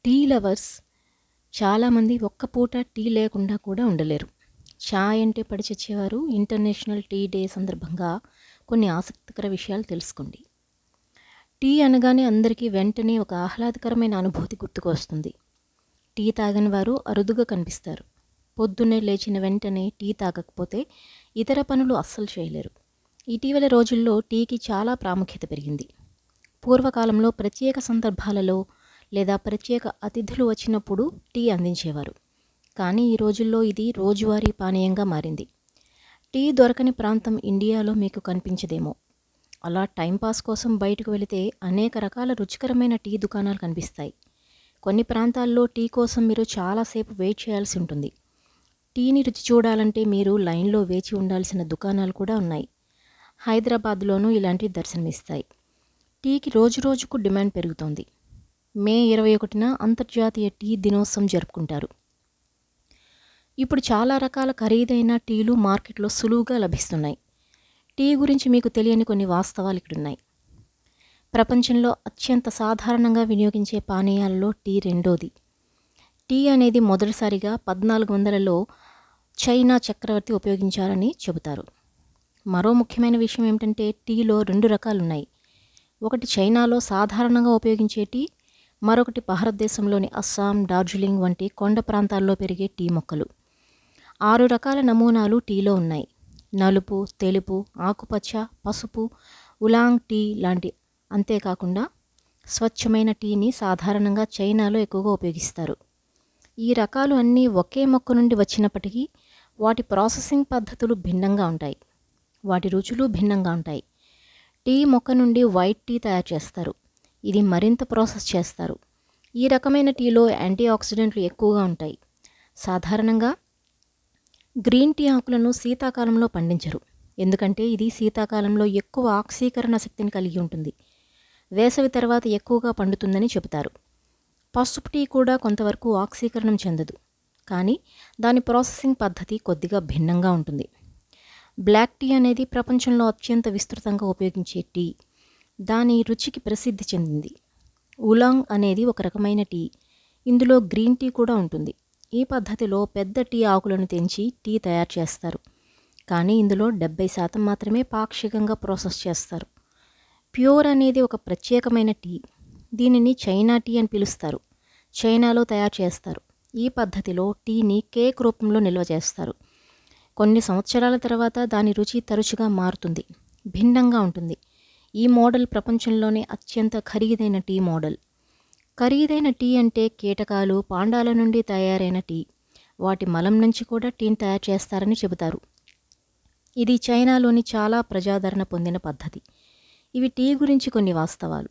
Tea lovers చాలామంది ఒక్క పూట టీ లేకుండా కూడా ఉండలేరు. చాయ్ అంటే పడి చచ్చేవారు. ఇంటర్నేషనల్ టీ డే సందర్భంగా కొన్ని ఆసక్తికర విషయాలు తెలుసుకోండి. టీ అనగానే అందరికీ వెంటనే ఒక ఆహ్లాదకరమైన అనుభూతి గుర్తుకు వస్తుంది. టీ తాగని వారు అరుదుగా కనిపిస్తారు. పొద్దున్నే లేచిన వెంటనే టీ తాగకపోతే ఇతర పనులు అస్సలు చేయలేరు. ఇటీవల రోజుల్లో టీకి చాలా ప్రాముఖ్యత పెరిగింది. పూర్వకాలంలో ప్రత్యేక సందర్భాలలో లేదా ప్రత్యేక అతిథులు వచ్చినప్పుడు టీ అందించేవారు. కానీ ఈ రోజుల్లో ఇది రోజువారీ పానీయంగా మారింది. టీ దొరకని ప్రాంతం ఇండియాలో మీకు కనిపించదేమో. అలా టైంపాస్ కోసం బయటకు వెళితే అనేక రకాల రుచికరమైన టీ దుకాణాలు కనిపిస్తాయి. కొన్ని ప్రాంతాల్లో టీ కోసం మీరు చాలాసేపు వెయిట్ చేయాల్సి ఉంటుంది. టీని రుచి చూడాలంటే మీరు లైన్లో వేచి ఉండాల్సిన దుకాణాలు కూడా ఉన్నాయి. హైదరాబాద్లోనూ ఇలాంటివి దర్శనమిస్తాయి. టీకి రోజురోజుకు డిమాండ్ పెరుగుతోంది. మే 21న అంతర్జాతీయ టీ దినోత్సవం జరుపుకుంటారు. ఇప్పుడు చాలా రకాల ఖరీదైన టీలు మార్కెట్లో సులువుగా లభిస్తున్నాయి. టీ గురించి మీకు తెలియని కొన్ని వాస్తవాలు ఇక్కడున్నాయి. ప్రపంచంలో అత్యంత సాధారణంగా వినియోగించే పానీయాలలో టీ రెండోది. టీ అనేది మొదటిసారిగా 1400లో చైనా చక్రవర్తి ఉపయోగించారని చెబుతారు. మరో ముఖ్యమైన విషయం ఏమిటంటే టీలో 2 రకాలున్నాయి. ఒకటి చైనాలో సాధారణంగా ఉపయోగించే టీ, మరొకటి భారతదేశంలోని అస్సాం, డార్జిలింగ్ వంటి కొండ ప్రాంతాల్లో పెరిగే టీ మొక్కలు. 6 రకాల నమూనాలు టీలో ఉన్నాయి. నలుపు, తెలుపు, ఆకుపచ్చ, పసుపు, ఉలాంగ్ టీ లాంటి. అంతేకాకుండా స్వచ్ఛమైన టీని సాధారణంగా చైనాలో ఎక్కువగా ఉపయోగిస్తారు. ఈ రకాలు అన్నీ ఒకే మొక్క నుండి వచ్చినప్పటికీ వాటి ప్రాసెసింగ్ పద్ధతులు భిన్నంగా ఉంటాయి. వాటి రుచులు భిన్నంగా ఉంటాయి. టీ మొక్క నుండి వైట్ టీ తయారు చేస్తారు. ఇది మరింత ప్రాసెస్ చేస్తారు. ఈ రకమైన టీలో యాంటీ ఆక్సిడెంట్లు ఎక్కువగా ఉంటాయి. సాధారణంగా గ్రీన్ టీ ఆకులను శీతాకాలంలో పండించరు. ఎందుకంటే ఇది శీతాకాలంలో ఎక్కువ ఆక్సీకరణ శక్తిని కలిగి ఉంటుంది. వేసవి తర్వాత ఎక్కువగా పండుతుందని చెబుతారు. పసుపు టీ కూడా కొంతవరకు ఆక్సీకరణం చెందదు. కానీ దాని ప్రాసెసింగ్ పద్ధతి కొద్దిగా భిన్నంగా ఉంటుంది. బ్లాక్ టీ అనేది ప్రపంచంలో అత్యంత విస్తృతంగా ఉపయోగించే టీ. దాని రుచికి ప్రసిద్ధి చెందింది. ఉలాంగ్ అనేది ఒక రకమైన టీ. ఇందులో గ్రీన్ టీ కూడా ఉంటుంది. ఈ పద్ధతిలో పెద్ద టీ ఆకులను తెంచి టీ తయారు చేస్తారు. కానీ ఇందులో 70% మాత్రమే పాక్షికంగా ప్రాసెస్ చేస్తారు. ప్యూర్ అనేది ఒక ప్రత్యేకమైన టీ. దీనిని చైనా టీ అని పిలుస్తారు. చైనాలో తయారు చేస్తారు. ఈ పద్ధతిలో టీని కేక్ రూపంలో నిల్వ చేస్తారు. కొన్ని సంవత్సరాల తర్వాత దాని రుచి తరచుగా మారుతుంది, భిన్నంగా ఉంటుంది. ఈ మోడల్ ప్రపంచంలోనే అత్యంత ఖరీదైన టీ మోడల్. ఖరీదైన టీ అంటే కీటకాలు, పాండాల నుండి తయారైన టీ. వాటి మలం నుంచి కూడా టీని తయారు చేస్తారని చెబుతారు. ఇది చైనాలోని చాలా ప్రజాదరణ పొందిన పద్ధతి. ఇవి టీ గురించి కొన్ని వాస్తవాలు.